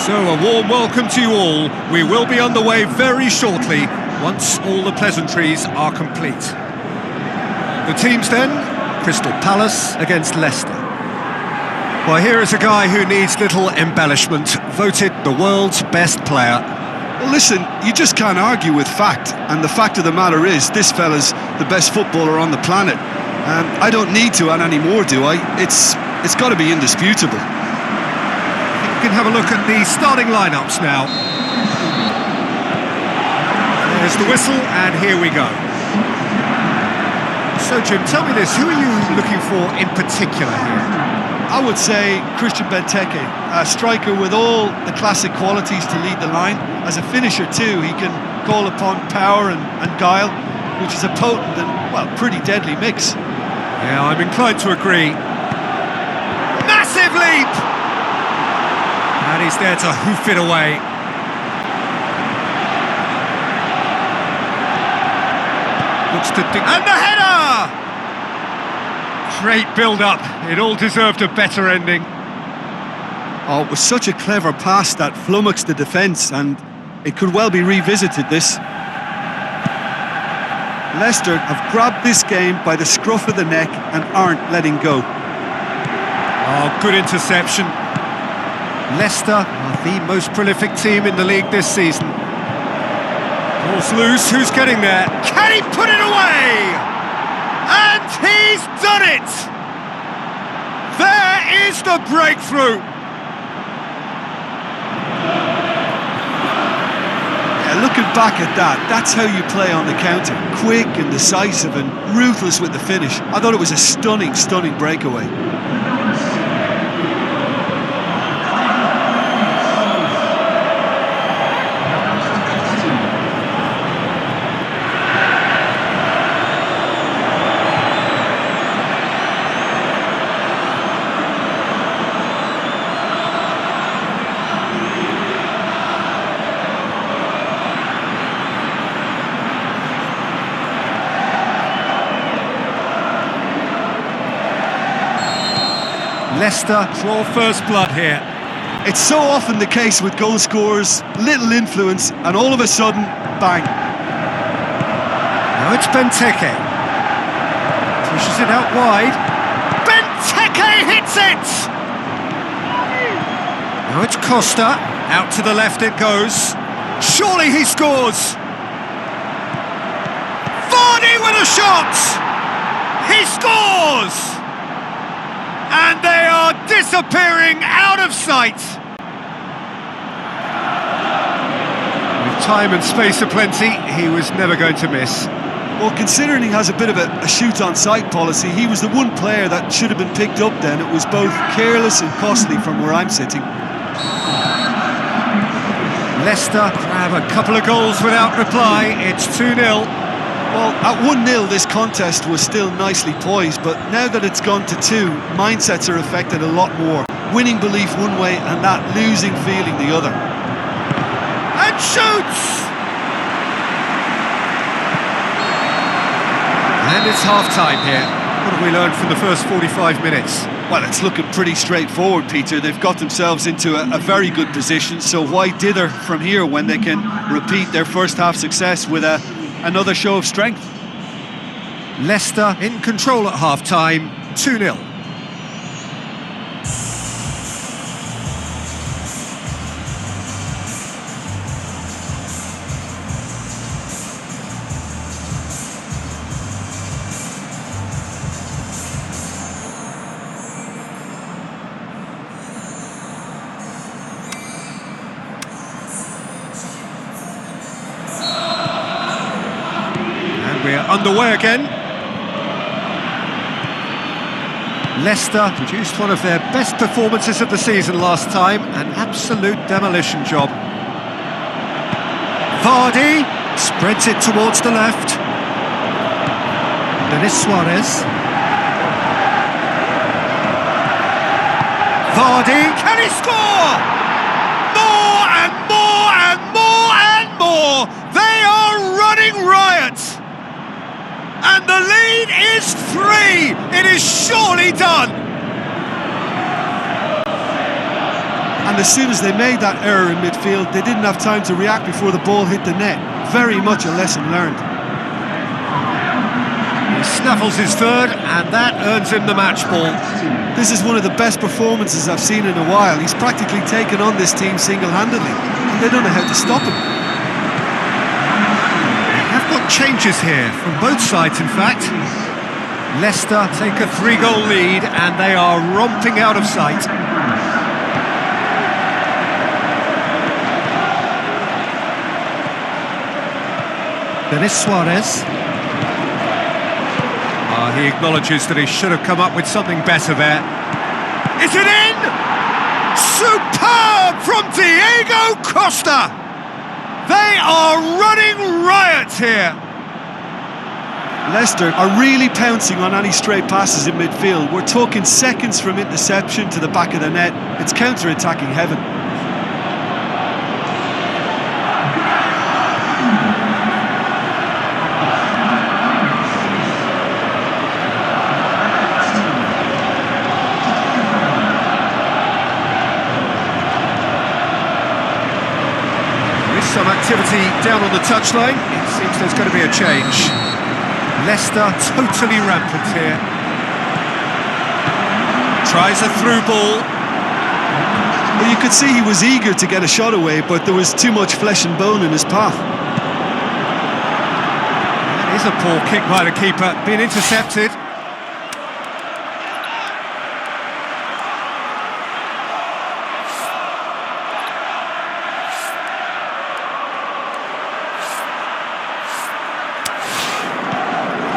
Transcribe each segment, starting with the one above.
So a warm welcome to you all. We will be on the way very shortly, once all the pleasantries are complete. The teams then, Crystal Palace against Leicester. Well, here is a guy who needs little embellishment, voted the world's best player. Well, listen, you just can't argue with fact, and the fact of the matter is, this fella's the best footballer on the planet. I don't need to add any more, do I? It's got to be indisputable. We can have a look at the starting lineups now. There's the whistle, and here we go. So, Jim, tell me this, who are you looking for in particular here? I would say Christian Benteke, a striker with all the classic qualities to lead the line. As a finisher too, he can call upon power and guile, which is a potent and, well, pretty deadly mix. Yeah, I'm inclined to agree. Massive leap! And he's there to hoof it away. Looks to and the header! Great build-up. It all deserved a better ending. Oh, it was such a clever pass that flummoxed the defence, and it could well be revisited, this. Leicester have grabbed this game by the scruff of the neck and aren't letting go. Oh, good interception. Leicester are the most prolific team in the league this season. Ball's loose, who's getting there? Can he put it away? And he's done it! There is the breakthrough! Yeah, looking back at that, that's how you play on the counter. Quick and decisive and ruthless with the finish. I thought it was a stunning, stunning breakaway. Leicester draw first blood here. It's so often the case with goal scorers, little influence, and all of a sudden, bang. Now it's Benteke. Pushes it out wide. Benteke hits it! Now it's Costa. Out to the left it goes. Surely he scores! Vardy with a shot! He scores! And they are disappearing out of sight. With time and space aplenty, he was never going to miss. Well, considering he has a bit of a shoot-on-sight policy, he was the one player that should have been picked up then. It was both careless and costly from where I'm sitting. Leicester grab a couple of goals without reply. It's 2-0. Well, at 1-0 this contest was still nicely poised, but now that it's gone to 2, mindsets are affected a lot more. Winning belief one way and that losing feeling the other. And shoots! And it's half-time here. What have we learned from the first 45 minutes? Well, it's looking pretty straightforward, Peter. They've got themselves into a very good position, so why dither from here when they can repeat their first half success with another show of strength? Leicester in control at half-time, 2-0. We're underway again. Leicester produced one of their best performances of the season last time, an absolute demolition job. Vardy spreads it towards the left. Denis Suarez. Vardy, can he score? More and more and more and more. They are running riot. And the lead is 3! It is surely done! And as soon as they made that error in midfield, they didn't have time to react before the ball hit the net. Very much a lesson learned. He snaffles his third, and that earns him the match ball. This is one of the best performances I've seen in a while. He's practically taken on this team single-handedly, and they don't know how to stop him. Got changes here from both sides, in fact. Leicester take a 3-goal lead and they are romping out of sight. Denis Suarez. He acknowledges that he should have come up with something better there. Is it in? Superb from Diego Costa! They are running riot here. Leicester are really pouncing on any stray passes in midfield. We're talking seconds from interception to the back of the net. It's counter-attacking heaven. Some activity down on the touchline. It seems there's going to be a change. Leicester totally rampant here. Tries a through ball. Well, you could see he was eager to get a shot away, but there was too much flesh and bone in his path. That is a poor kick by the keeper, being intercepted.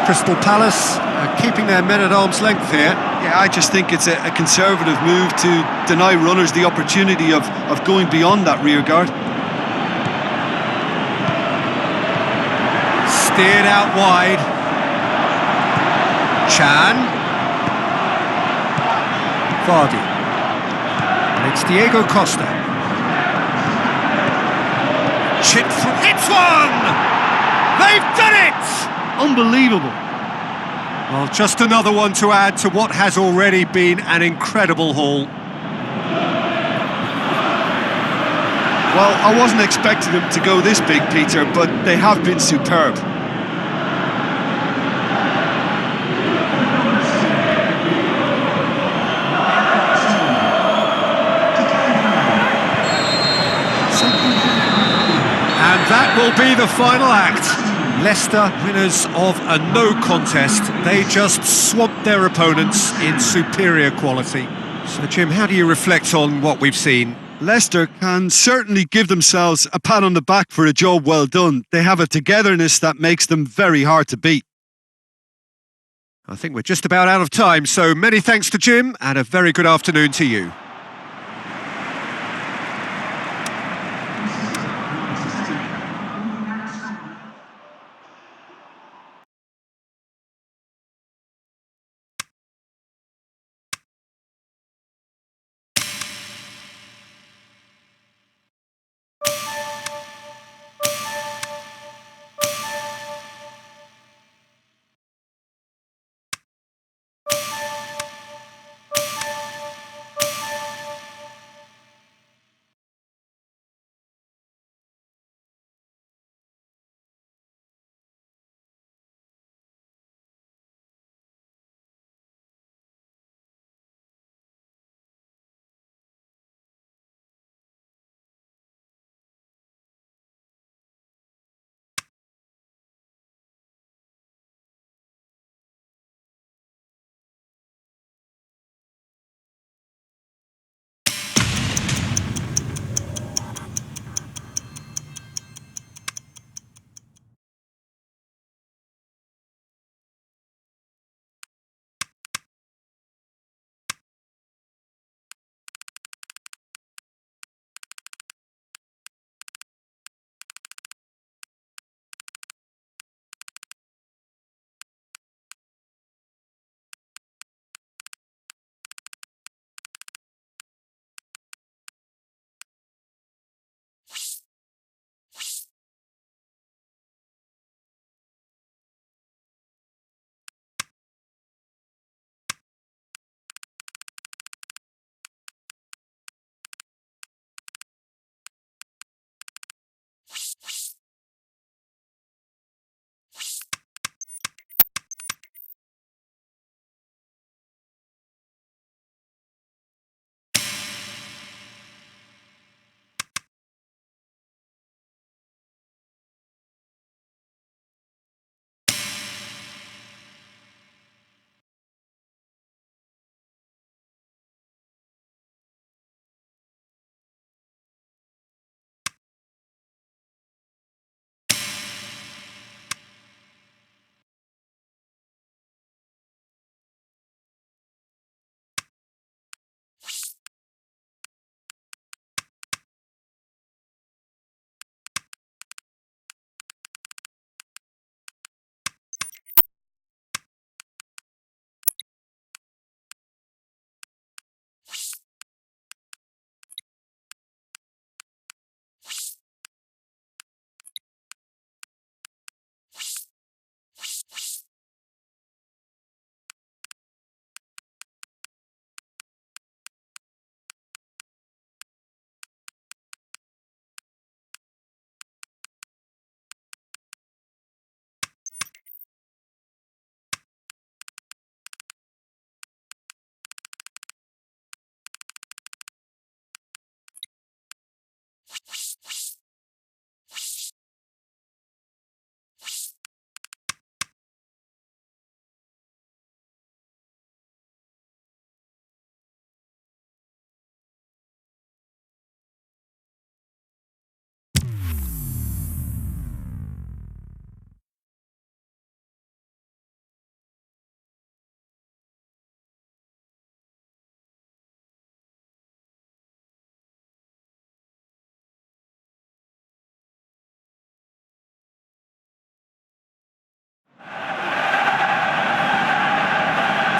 Crystal Palace keeping their men at arm's length here. Yeah, I just think it's a conservative move to deny runners the opportunity of going beyond that rear guard. Steered out wide. Chan. Vardy. And it's Diego Costa. Chip from... It's one! They've done it! Unbelievable. Well, just another one to add to what has already been an incredible haul. Well, I wasn't expecting them to go this big, Peter, but they have been superb. And that will be the final act. Leicester, winners of a no contest. They just swamped their opponents in superior quality. So, Jim, how do you reflect on what we've seen? Leicester can certainly give themselves a pat on the back for a job well done. They have a togetherness that makes them very hard to beat. I think we're just about out of time, so many thanks to Jim and a very good afternoon to you.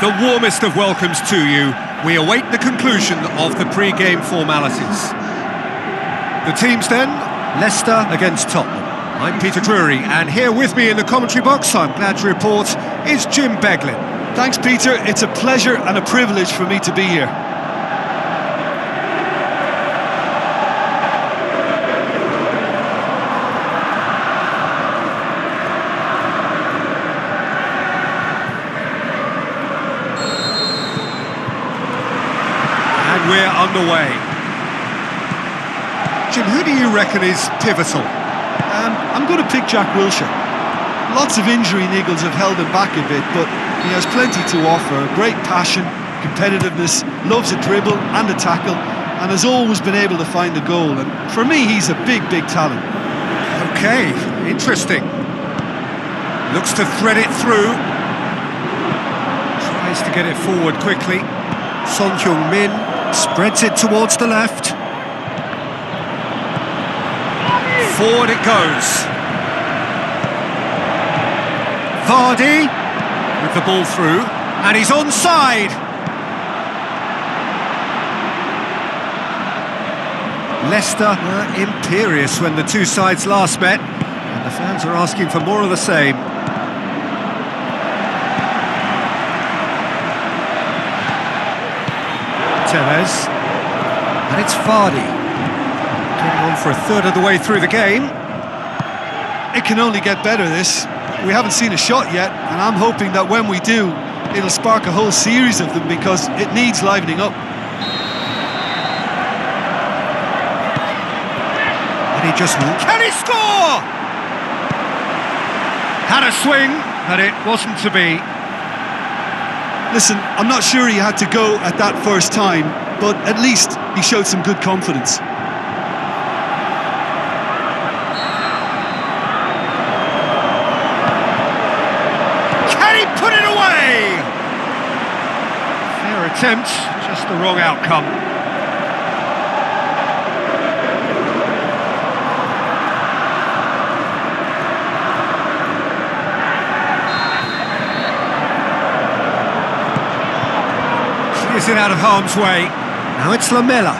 the warmest of welcomes to you. We await the conclusion of the pre-game formalities. The teams then, Leicester against Tottenham. I'm Peter Drury, and here with me in the commentary box, I'm glad to report, is Jim Beglin. Thanks, Peter. It's a pleasure and a privilege for me to be here. And we're underway. Jim, who do you reckon is pivotal? I'm going to pick Jack Wilshere. Lots of injury niggles have held him back a bit, but he has plenty to offer. Great passion, competitiveness, loves a dribble and a tackle, and has always been able to find a goal. And for me, he's a big, big talent. Okay, interesting. Looks to thread it through. Tries to get it forward quickly. Son Heung-min spreads it towards the left. Forward it goes. Vardy with the ball through, and he's onside. Leicester were imperious when the two sides last met, and the fans are asking for more of the same. Tevez, and it's Vardy. Getting on for a third of the way through the game. It can only get better, this. We haven't seen a shot yet, and I'm hoping that when we do, it'll spark a whole series of them because it needs livening up. And he just... Can he score? Had a swing, but it wasn't to be. Listen, I'm not sure he had to go at that first time, but at least he showed some good confidence. Put it away! Fair attempt, just the wrong outcome. Clears it out of harm's way. Now it's Lamela.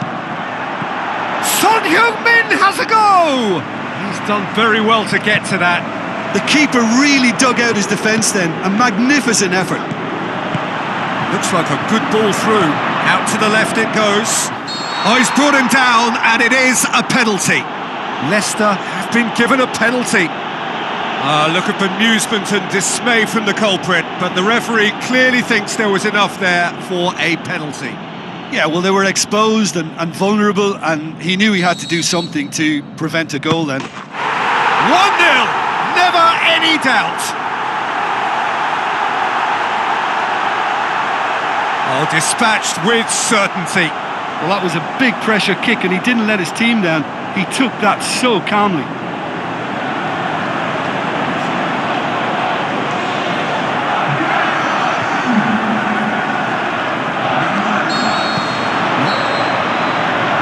Son Heung-min has a go! He's done very well to get to that. The keeper really dug out his defence then, a magnificent effort. Looks like a good ball through. Out to the left it goes. Oh, he's brought him down, and it is a penalty. Leicester have been given a penalty. Look at bemusement and dismay from the culprit, but the referee clearly thinks there was enough there for a penalty. Yeah, well, they were exposed and vulnerable, and he knew he had to do something to prevent a goal then. 1-0! Never any doubt. Oh, dispatched with certainty. Well, that was a big pressure kick and he didn't let his team down. He took that so calmly.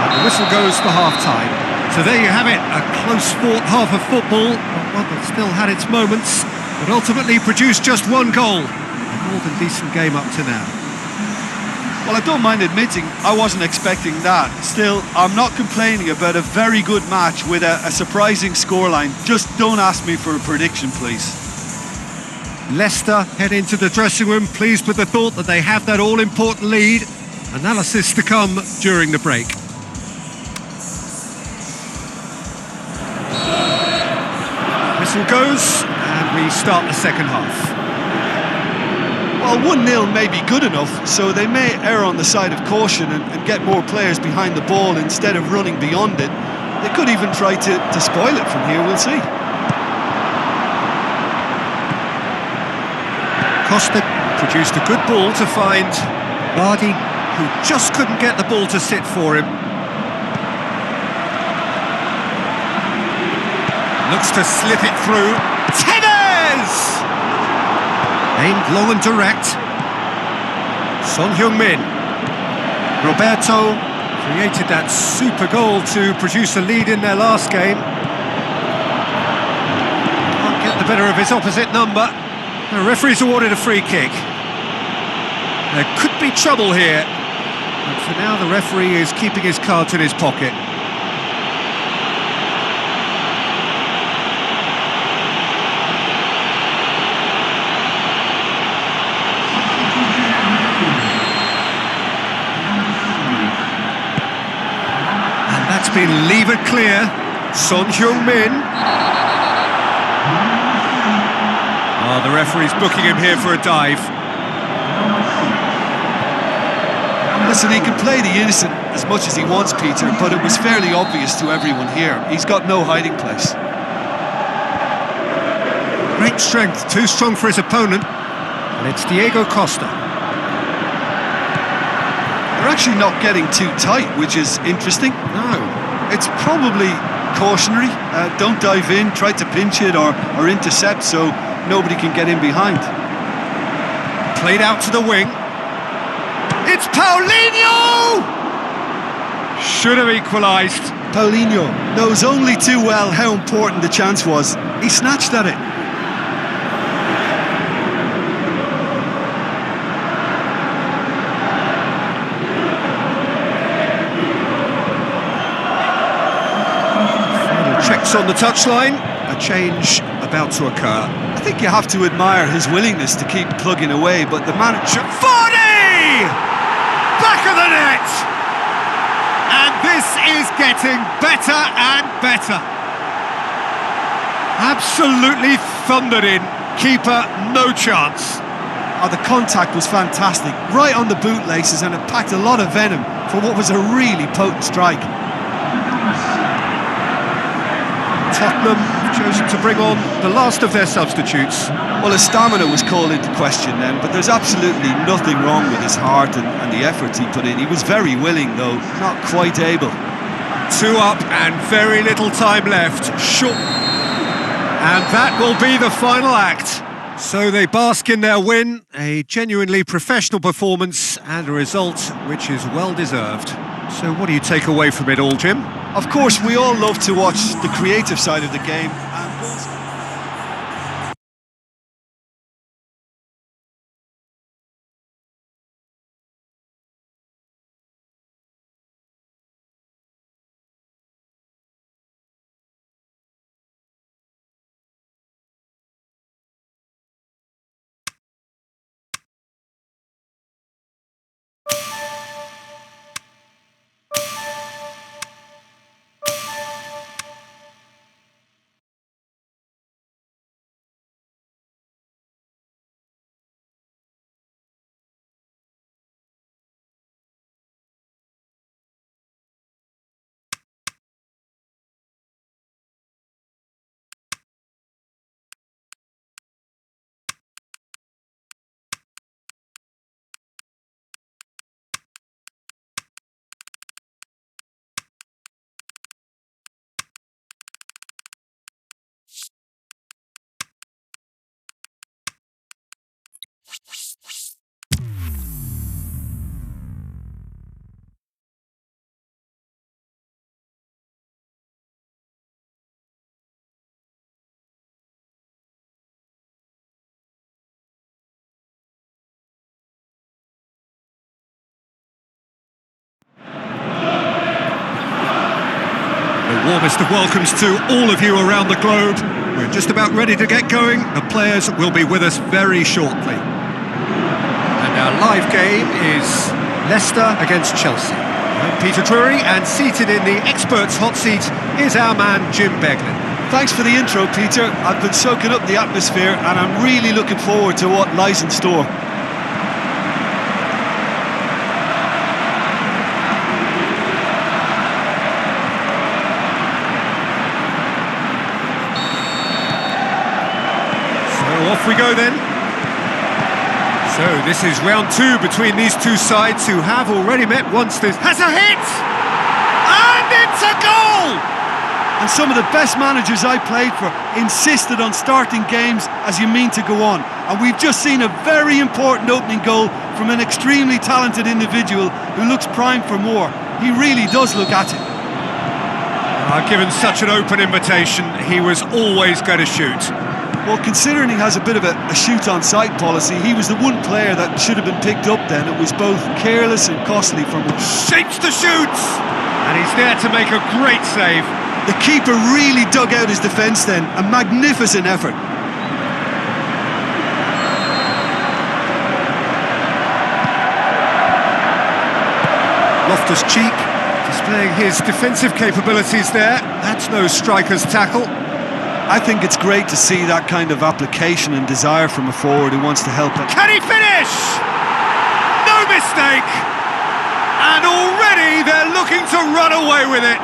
And the whistle goes for half-time. So there you have it, a close-fought half of football, one that still had its moments, but ultimately produced just one goal. A more than decent game up to now. Well, I don't mind admitting I wasn't expecting that. Still, I'm not complaining about a very good match with a surprising scoreline. Just don't ask me for a prediction, please. Leicester head into the dressing room pleased with the thought that they have that all-important lead. Analysis to come during the break. Whistle goes, and we start the second half. Well, 1-0 may be good enough, so they may err on the side of caution and get more players behind the ball instead of running beyond it. They could even try to spoil it from here, we'll see. Costa produced a good ball to find Vardy, who just couldn't get the ball to sit for him. Looks to slip it through. Tevez! Aimed long and direct. Son Heung-min. Roberto created that super goal to produce a lead in their last game. Can't get the better of his opposite number. The referee's awarded a free kick. There could be trouble here. But for now, the referee is keeping his cards in his pocket. And that's been levered clear. Son Heung-min. Oh, the referee's booking him here for a dive. Listen, he can play the innocent as much as he wants, Peter, but it was fairly obvious to everyone here. He's got no hiding place. Great strength, too strong for his opponent. And it's Diego Costa. They're actually not getting too tight, which is interesting. No. It's probably cautionary. Don't dive in, try to pinch it or intercept so nobody can get in behind. Played out to the wing. It's Paulinho! Should have equalised. Paulinho knows only too well how important the chance was. He snatched at it. Final checks on the touchline. A change about to occur. I think you have to admire his willingness to keep plugging away, but the manager... Vardy! Back of the net! And this is getting better and better. Absolutely thundered in. Keeper, no chance. Oh, the contact was fantastic, right on the bootlaces, and it packed a lot of venom for what was a really potent strike. Tottenham have chosen to bring on the last of their substitutes. Well, his stamina was called into question then, but there's absolutely nothing wrong with his heart and the efforts he put in. He was very willing, though, not quite able. 2 up and very little time left. Short. And that will be the final act. So they bask in their win, a genuinely professional performance and a result which is well deserved. So what do you take away from it all, Jim? Of course, we all love to watch the creative side of the game. Warmest of welcomes to all of you around the globe. We're just about ready to get going. The players will be with us very shortly. And our live game is Leicester against Chelsea. I'm Peter Drury, and seated in the experts' hot seat is our man Jim Beglin. Thanks for the intro, Peter. I've been soaking up the atmosphere and I'm really looking forward to what lies in store. Off we go then. So this is round 2 between these two sides who have already met once. This has a hit! And it's a goal! And some of the best managers I played for insisted on starting games as you mean to go on. And we've just seen a very important opening goal from an extremely talented individual who looks primed for more. He really does look at it. Given such an open invitation, he was always going to shoot. Well, considering he has a bit of a shoot-on-sight policy, he was the one player that should have been picked up then. It was both careless and costly from him. Shapes the shoots! And he's there to make a great save. The keeper really dug out his defence then. A magnificent effort. Loftus-Cheek displaying his defensive capabilities there. That's no striker's tackle. I think it's great to see that kind of application and desire from a forward who wants to help it. Can he finish? No mistake! And already they're looking to run away with it.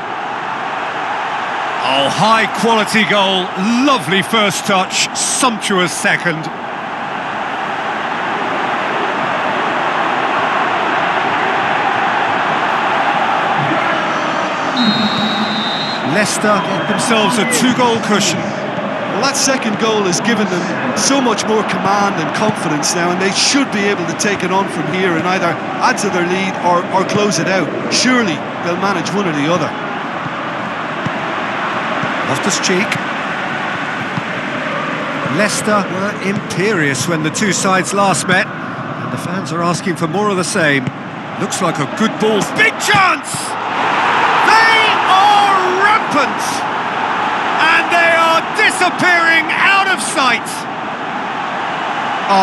Oh, high quality goal. Lovely first touch, sumptuous second. Leicester get themselves a 2-goal cushion. Well, that second goal has given them so much more command and confidence now, and they should be able to take it on from here and either add to their lead or close it out. Surely they'll manage one or the other. Loftus-Cheek. Leicester were imperious when the two sides last met, and the fans are asking for more of the same. Looks like a good ball. Big chance! They are rampant! And they are disappearing out of sight!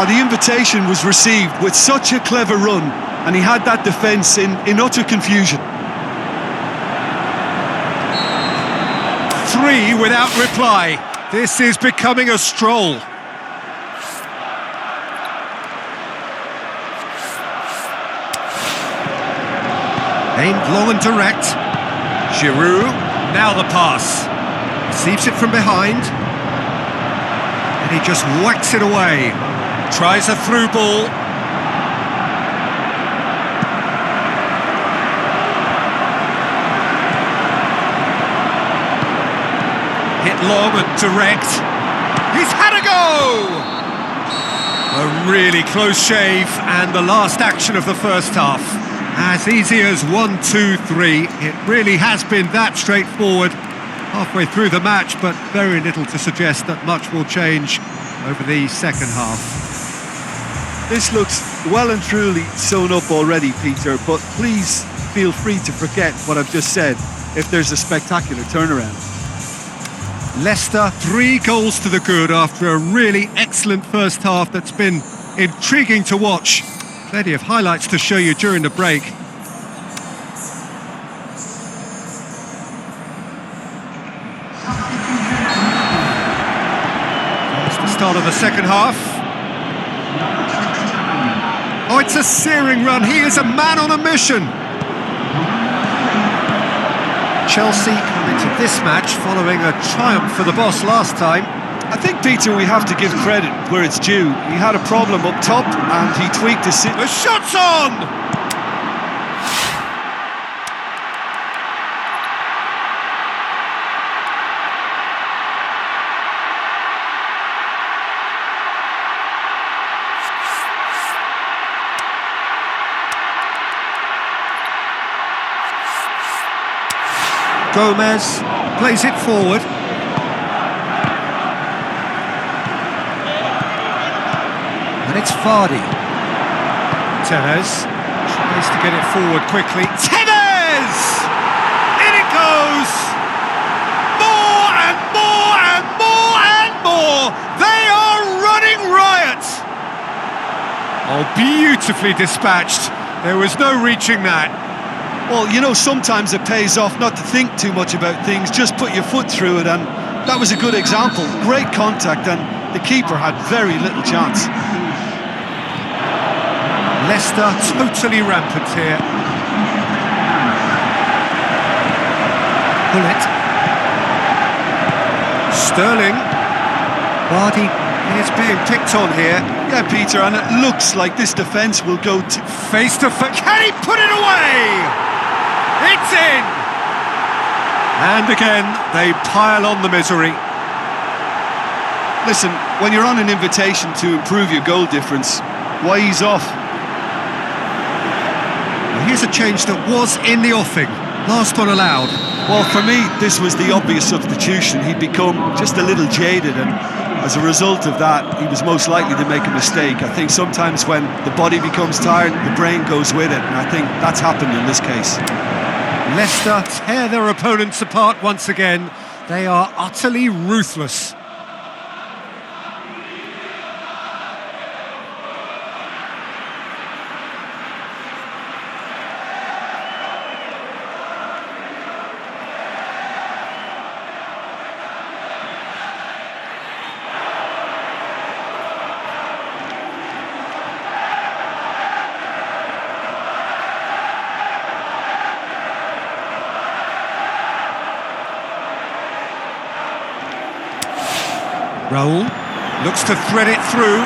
The invitation was received with such a clever run, and he had that defence in utter confusion. 3 without reply. This is becoming a stroll. Aimed long and direct. Giroud, now the pass. Receives it from behind. And he just whacks it away. Tries a through ball. Hit long and direct. He's had a go! A really close shave, and the last action of the first half. As easy as 1, 2, 3. It really has been that straightforward. Halfway through the match, but very little to suggest that much will change over the second half. This looks well and truly sewn up already, Peter, but please feel free to forget what I've just said if there's a spectacular turnaround. Leicester 3 goals to the good after a really excellent first half that's been intriguing to watch. Plenty of highlights to show you during the break. That's the start of the second half. Oh, it's a searing run. He is a man on a mission. Chelsea come into this match following a triumph for the boss last time. I think, Peter, we have to give credit where it's due. He had a problem up top and he tweaked his... The shot's on! Gomez plays it forward. And it's Vardy. Tevez tries to get it forward quickly. Tevez! In it goes! More and more and more and more! They are running riot! Oh, beautifully dispatched. There was no reaching that. Well, you know, sometimes it pays off not to think too much about things, just put your foot through it, and that was a good example. Great contact, and the keeper had very little chance. Leicester totally rampant here. Bullet. Sterling. Vardy is being picked on here. Yeah, Peter, and it looks like this defence will go to... Face to face. Can he put it away? It's in! And again, they pile on the misery. Listen, when you're on an invitation to improve your goal difference, why ease off? Well, here's a change that was in the offing. Last one allowed. Well, for me, this was the obvious substitution. He'd become just a little jaded, and as a result of that, he was most likely to make a mistake. I think sometimes when the body becomes tired, the brain goes with it, and I think that's happened in this case. Leicester tear their opponents apart once again. They are utterly ruthless. Raul looks to thread it through.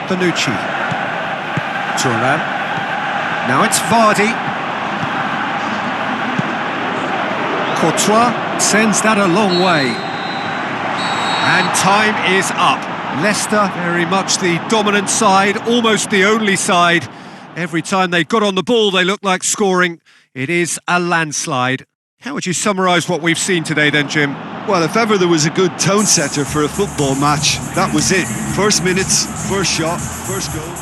Bonucci. Thuram. Now it's Vardy. Courtois sends that a long way. And time is up. Leicester, very much the dominant side, almost the only side. Every time they got on the ball, they looked like scoring. It is a landslide. How would you summarise what we've seen today then, Jim? Well, if ever there was a good tone setter for a football match, that was it. First minutes, first shot, first goal.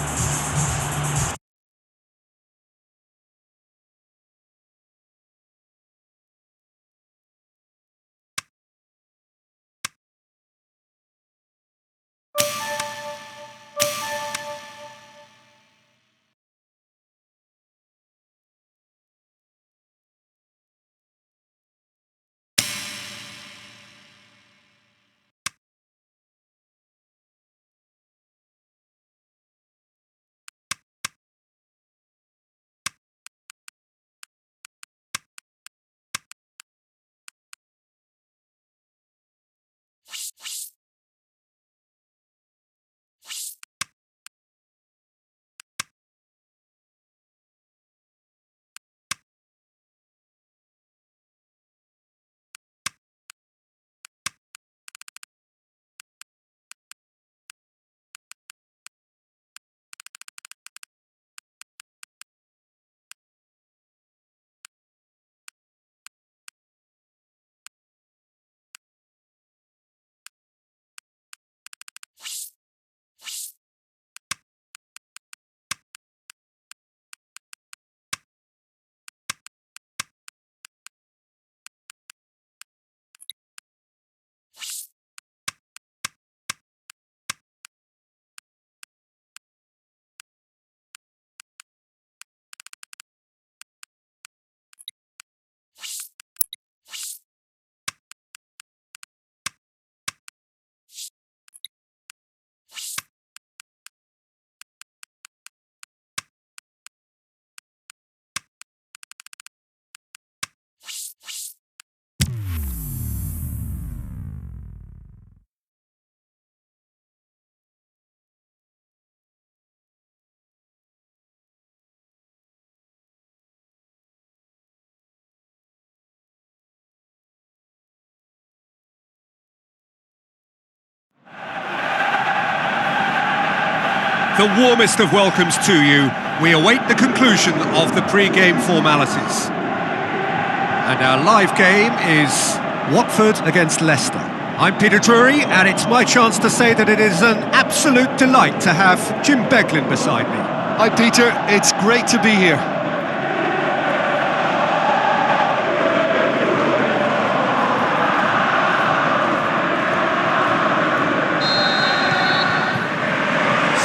The warmest of welcomes to you. We await the conclusion of the pre-game formalities. And our live game is Watford against Leicester. I'm Peter Drury, and it's my chance to say that it is an absolute delight to have Jim Beglin beside me. Hi Peter, it's great to be here.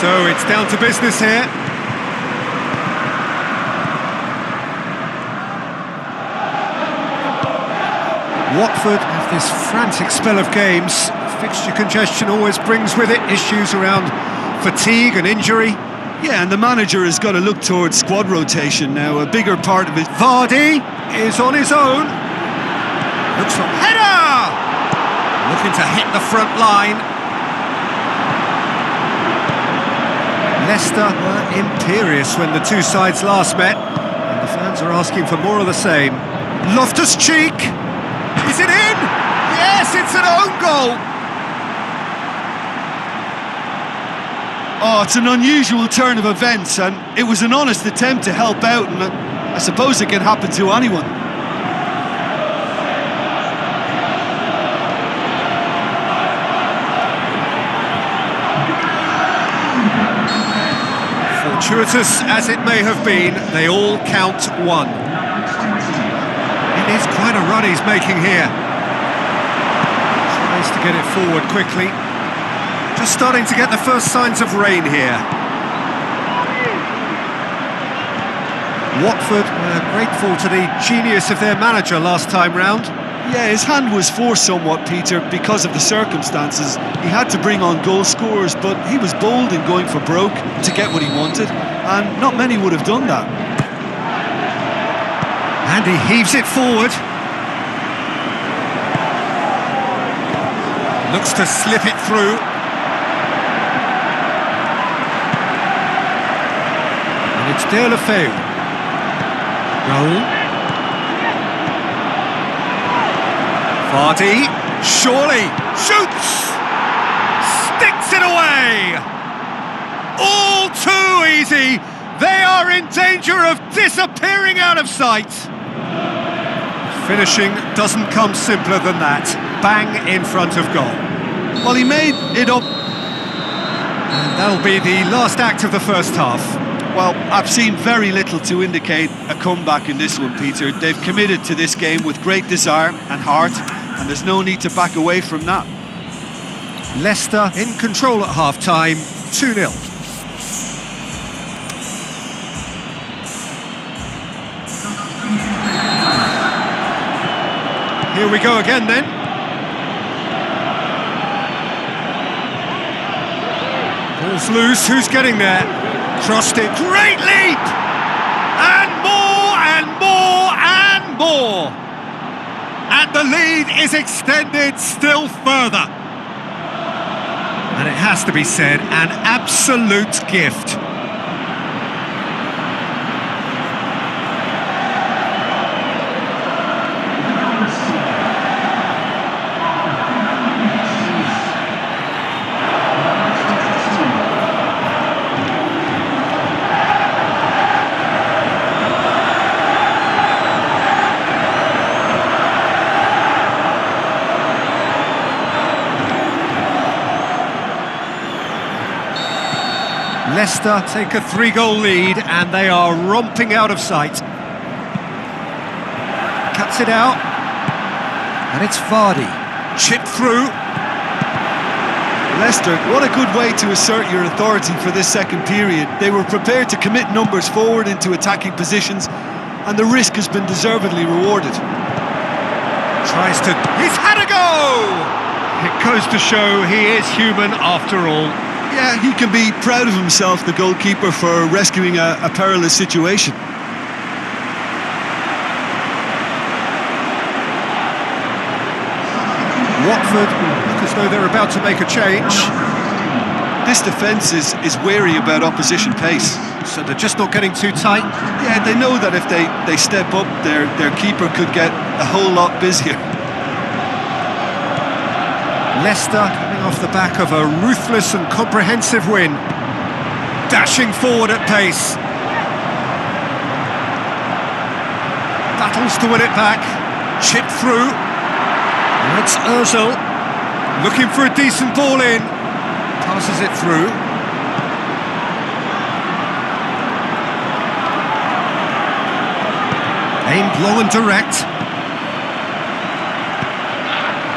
So it's down to business here. Watford have this frantic spell of games. Fixture congestion always brings with it issues around fatigue and injury. Yeah, and the manager has got to look towards squad rotation now. A bigger part of it. Vardy is on his own. Looks for header! Looking to hit the front line. Leicester were imperious when the two sides last met, and the fans are asking for more of the same. Loftus-Cheek! Is it in? Yes, it's an own goal! Oh, it's an unusual turn of events, and it was an honest attempt to help out, and I suppose it can happen to anyone. Fortuitous as it may have been, they all count one. It is quite a run he's making here. Tries to get it forward quickly. Just starting to get the first signs of rain here. Watford were grateful to the genius of their manager last time round. Yeah, his hand was forced somewhat, Peter, because of the circumstances. He had to bring on goal scorers, but he was bold in going for broke to get what he wanted, and not many would have done that. And he heaves it forward. Looks to slip it through. And it's Deulofeu. Raul. Vardy, surely, shoots! Sticks it away! All too easy! They are in danger of disappearing out of sight! Finishing doesn't come simpler than that. Bang in front of goal. Well, he made it up. And that'll be the last act of the first half. Well, I've seen very little to indicate a comeback in this one, Peter. They've committed to this game with great desire and heart, and there's no need to back away from that. Leicester in control at half-time, 2-0. Here we go again then. Ball's loose, who's getting there? Crossed it, great leap! And more and more and more! And the lead is extended still further. And it has to be said, an absolute gift. Leicester take a 3-goal lead and they are romping out of sight. Cuts it out. And it's Vardy. Chipped through. Leicester, what a good way to assert your authority for this second period. They were prepared to commit numbers forward into attacking positions, and the risk has been deservedly rewarded. Tries to... He's had a go! It goes to show he is human after all. Yeah, he can be proud of himself, the goalkeeper, for rescuing a perilous situation. Watford look as though they're about to make a change. This defence is wary about opposition pace. So they're just not getting too tight? Yeah, they know that if they step up, their keeper could get a whole lot busier. Leicester coming off the back of a ruthless and comprehensive win. Dashing forward at pace. Battles to win it back. Chipped through. That's Ozil. Looking for a decent ball in. Passes it through. Aimed long and direct.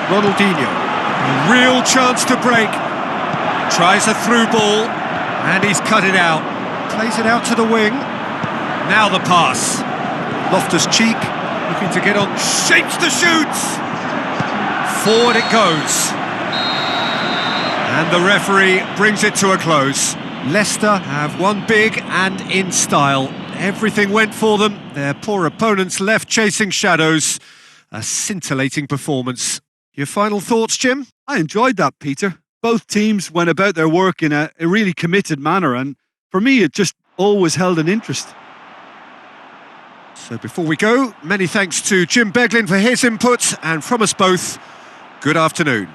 Ronaldinho. A real chance to break. Tries a through ball, and he's cut it out. Plays it out to the wing. Now the pass. Loftus-Cheek looking to get on. Shapes the shoots. Forward it goes. And the referee brings it to a close. Leicester have won big and in style. Everything went for them. Their poor opponents left chasing shadows. A scintillating performance. Your final thoughts, Jim? I enjoyed that, Peter. Both teams went about their work in a really committed manner, and for me it just always held an interest. So before we go, many thanks to Jim Beglin for his input, and from us both, good afternoon.